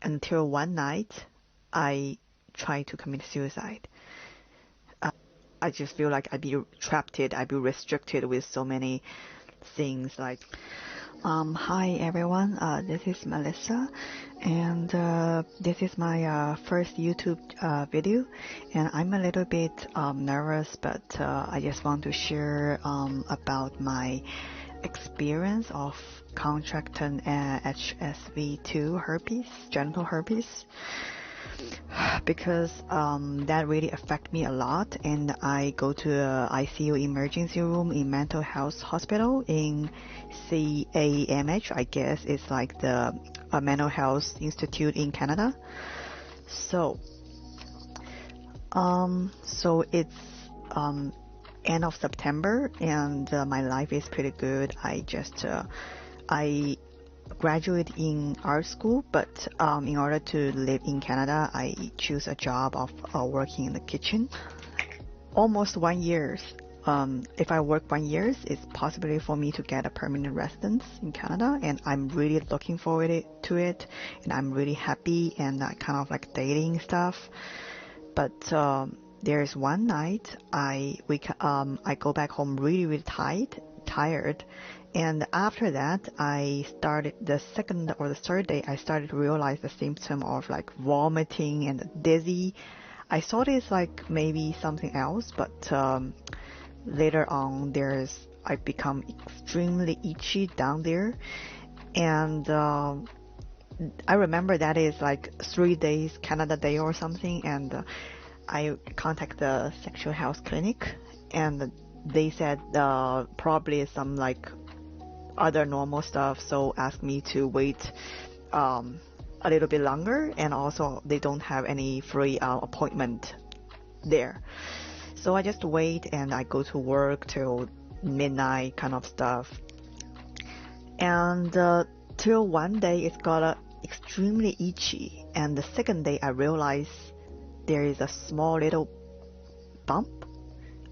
until one night I tried to commit suicide. Uh, I just feel like I'd be trapped, I'd be restricted with so many things like hi everyone, this is Mellissa, and this is my first YouTube video, and I'm a little bit nervous, but I just want to share about my experience of contracting HSV-2 herpes, genital herpes, because that really affect me a lot, and I go to a ICU emergency room in mental health hospital in CAMH, I guess it's like the mental health institute in Canada. So it's end of September, and my life is pretty good. I graduate in art school, but in order to live in Canada, I choose a job of working in the kitchen. Almost 1 year. If I work 1 year, it's possible for me to get a permanent residence in Canada, and I'm really looking forward to it, and I'm really happy and kind of like dating stuff. But there's one night I go back home really tired, and after that I started the second or the third day I started to realize the symptom of like vomiting and dizzy. I thought it's like maybe something else, but later on I become extremely itchy down there, and I remember that is like 3 days Canada Day or something, and I contact the sexual health clinic, and they said probably some like other normal stuff, so asked me to wait a little bit longer, and also they don't have any free appointment there. So I just wait, and I go to work till midnight kind of stuff, and till one day it got extremely itchy, and the second day I realized there is a small little bump,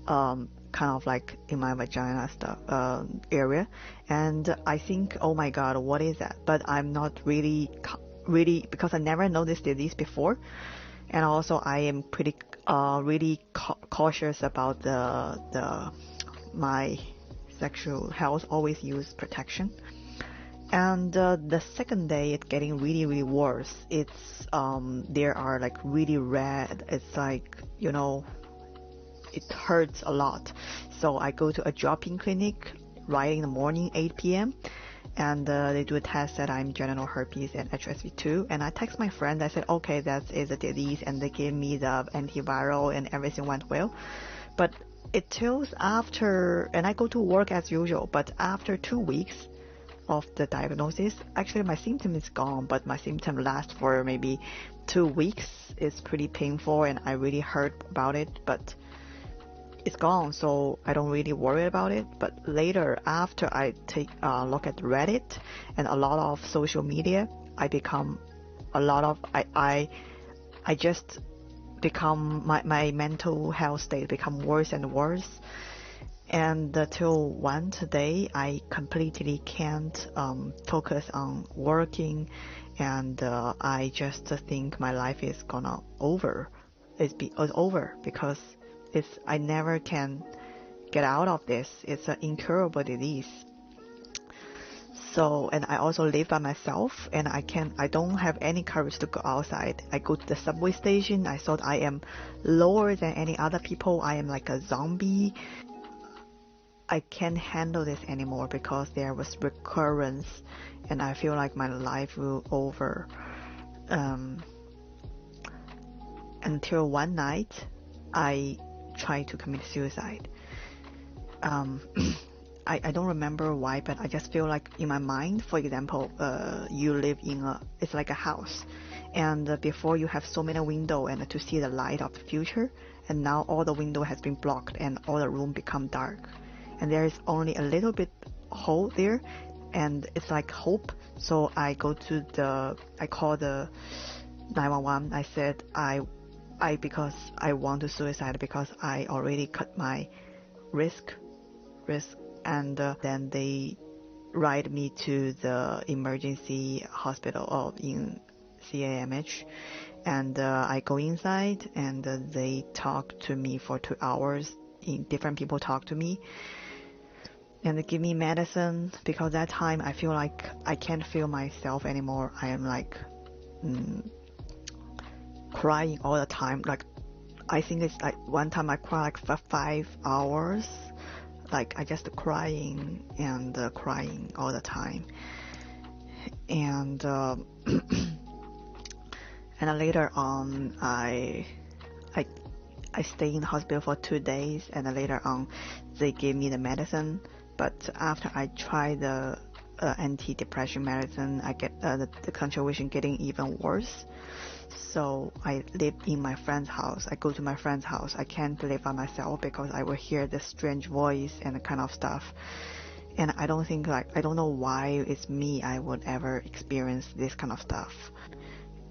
kind of like in my vagina stuff area, and I think, oh my god, what is that? But I'm not really because I never noticed this before, and also I am pretty really cautious about my sexual health, always use protection. And the second day it's getting really worse. It's there are like really red, it's like, you know, it hurts a lot. So I go to a drop-in clinic right in the morning, 8 p.m. and they do a test that I'm genital herpes and HSV-2, and I text my friend. I said, okay, that is a disease, and they gave me the antiviral and everything went well. But it tells after, and I go to work as usual, but after 2 weeks of the diagnosis, actually my symptom is gone, but my symptom lasts for maybe 2 weeks. It's pretty painful and I really hurt about it, but it's gone, so I don't really worry about it. But later, after I take a look at Reddit and a lot of social media, I become a lot of I just become my mental health state become worse and worse, and till one day I completely can't focus on working, and I just think my life is gonna over. It's over because I never can get out of this. It's an incurable disease. So, and I also live by myself, and I don't have any courage to go outside. I go to the subway station. I thought I am lower than any other people. I am like a zombie. I can't handle this anymore because there was recurrence, and I feel like my life will over. Until one night, I tried to commit suicide. I don't remember why, but I just feel like in my mind, for example, you live in it's like a house, and before you have so many windows and to see the light of the future, and now all the window has been blocked and all the room become dark, and there is only a little bit hole there, and it's like hope. So I call the 911. I said because I want to suicide because I already cut my wrist, and then they ride me to the emergency hospital in CAMH, and I go inside, and they talk to me for 2 hours. Different people talk to me, and they give me medicine, because that time I feel like I can't feel myself anymore. I am like crying all the time. Like, I think it's like one time I cried like for 5 hours. Like, I just crying and crying all the time. And and then later on, I stay in the hospital for 2 days, and then later on they gave me the medicine. But after I try the anti-depression medicine, I get the contribution getting even worse. So I live in my friend's house. I go to my friend's house. I can't live by myself because I will hear the strange voice and the kind of stuff. And I don't know why it's me I would ever experience this kind of stuff.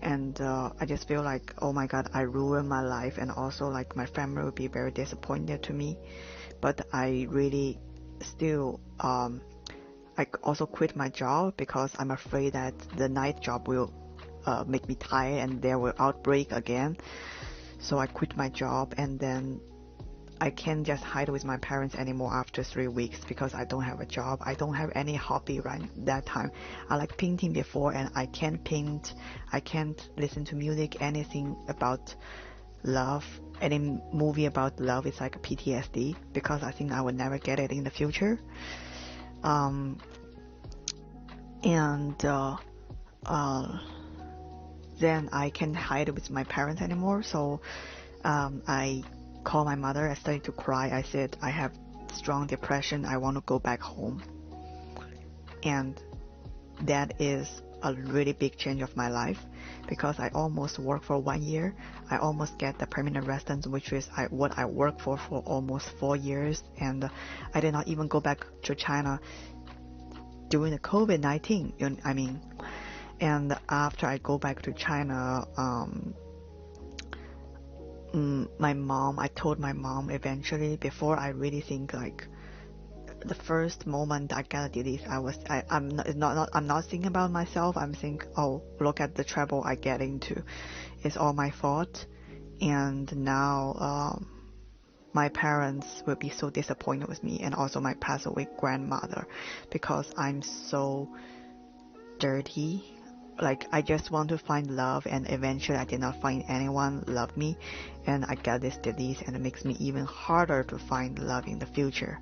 And I just feel like, oh my God, I ruined my life, and also like my family will be very disappointed to me. But I really still I also quit my job because I'm afraid that the night job will make me tired and there will outbreak again. So I quit my job, and then I can't just hide with my parents anymore after 3 weeks because I don't have a job. I don't have any hobby right that time. I like painting before, and I can't paint. I can't listen to music, anything about love. Any movie about love is like a PTSD because I think I will never get it in the future. Then I can't hide with my parents anymore. So I called my mother. I started to cry. I said, I have strong depression. I want to go back home. And that is a really big change of my life because I almost worked for 1 year. I almost get the permanent residence, which is what I worked for almost 4 years. And I did not even go back to China during the COVID-19. I mean, and after I go back to China, I told my mom eventually, before I really think, like, the first moment I got a disease, I'm not thinking about myself. I'm thinking, oh, look at the trouble I get into. It's all my fault. And now my parents will be so disappointed with me, and also my passed away grandmother, because I'm so dirty. Like, I just want to find love, and eventually I did not find anyone love me, and I got this disease, and it makes me even harder to find love in the future.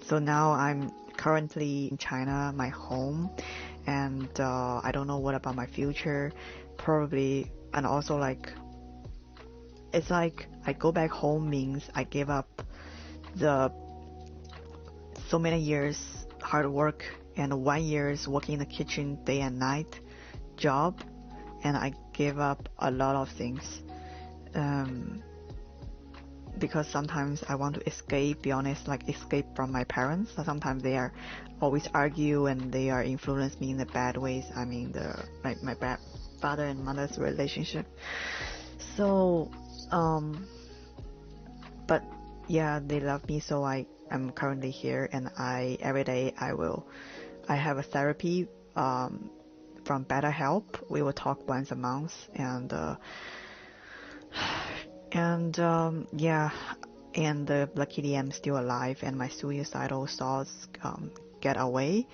So now I'm currently in China, my home, and I don't know what about my future, probably. And also, like, it's like I go back home means I give up the so many years hard work and 1 year's working in the kitchen day and night job, and I gave up a lot of things because sometimes I want to escape, be honest, like escape from my parents. Sometimes they are always argue and they are influence me in the bad ways. I mean, my bad father and mother's relationship. So but yeah, they love me, so I'm currently here, and every day I have a therapy from BetterHelp. We will talk once a month, and yeah, and luckily I'm still alive, and my suicidal thoughts get away.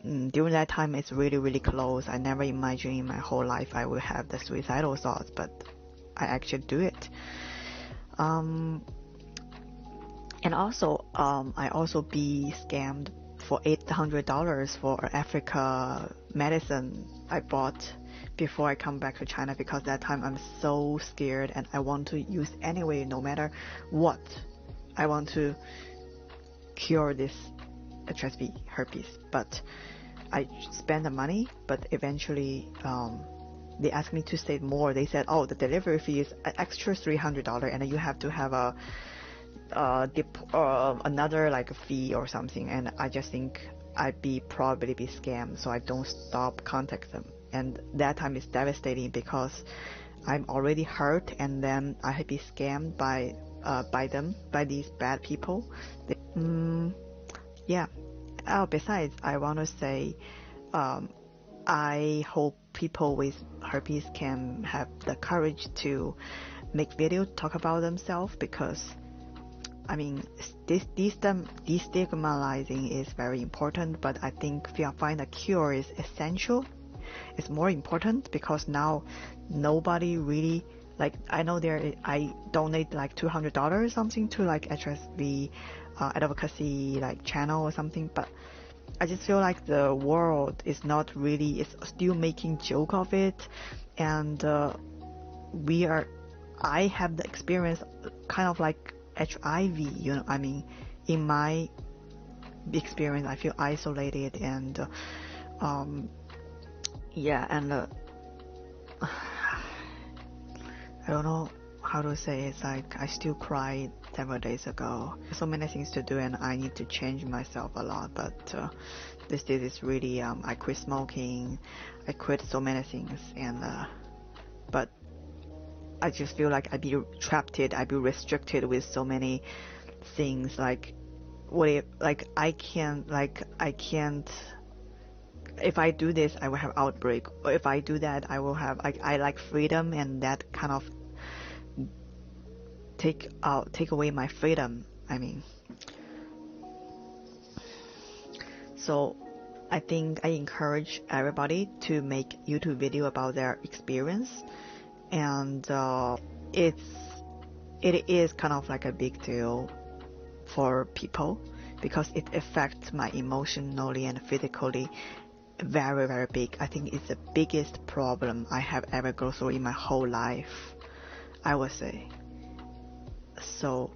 During that time, it's really, really close. I never imagined in my whole life I will have the suicidal thoughts, but I actually do it. And also, I also be scammed for $800 for Africa medicine I bought before I come back to China, because that time I'm so scared and I want to use anyway, no matter what. I want to cure this HSV herpes, but I spend the money, but eventually they asked me to save more. They said, oh, the delivery fee is an extra $300, and you have to have another like a fee or something. And I just think I'd probably be scammed, so I don't stop contact them. And that time is devastating because I'm already hurt, and then I had be scammed by these bad people. Yeah. Besides, I want to say, I hope people with herpes can have the courage to make video talk about themselves, because I mean, this destigmatizing is very important, but I think if you find a cure is essential. It's more important because now nobody really, like, I know I donate like $200 or something to like HSV advocacy like channel or something, but I just feel like the world is not really, it's still making joke of it, and I have the experience kind of like HIV, you know, I mean, in my experience, I feel isolated, and yeah, and I don't know how to say it. It's like I still cried several days ago. So many things to do, and I need to change myself a lot. But this is really I quit smoking, I quit so many things, and but I just feel like I'd be trapped, I'd be restricted with so many things. Like what if, like I can't. If I do this, I will have outbreak. Or if I do that, I will have. I like freedom, and that kind of take away my freedom. I mean, so I think I encourage everybody to make YouTube video about their experience, and it is kind of like a big deal for people because it affects my emotionally and physically very, very big. I think it's the biggest problem I have ever gone through in my whole life, I would say. So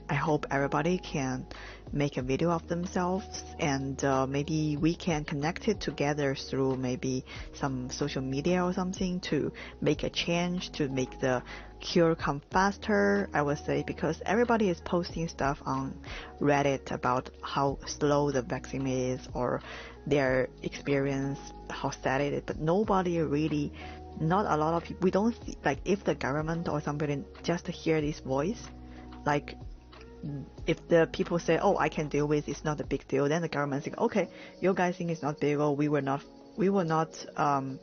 I hope everybody can make a video of themselves, and maybe we can connect it together through maybe some social media or something to make a change, to make the cure come faster, I would say, because everybody is posting stuff on Reddit about how slow the vaccine is or their experience, how sad it is, but nobody really, not a lot of people, we don't see, like if the government or somebody just hear this voice, like if the people say, oh, I can deal with, it's not a big deal, then the government think, okay, you guys think it's not big, or we will not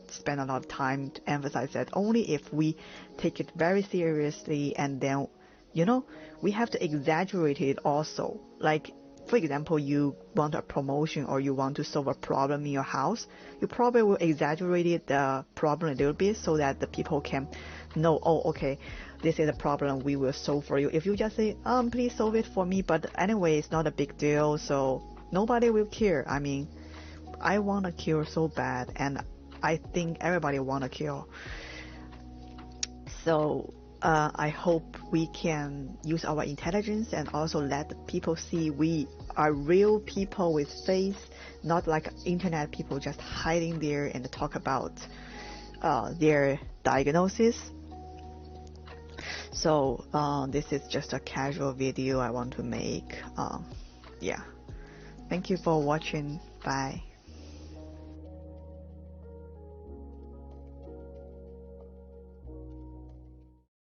spend a lot of time to emphasize that. Only if we take it very seriously, and then, you know, we have to exaggerate it also. Like, for example, you want a promotion or you want to solve a problem in your house, you probably will exaggerate the problem a little bit so that the people can know, oh, okay, this is a problem, we will solve for you. If you just say, please solve it for me, but anyway, it's not a big deal, so nobody will care. I mean, I want a cure so bad, and I think everybody want a cure. So I hope we can use our intelligence and also let people see we are real people with face, not like internet people just hiding there and talk about their diagnosis. So this is just a casual video I want to make. Yeah. Thank you for watching. Bye.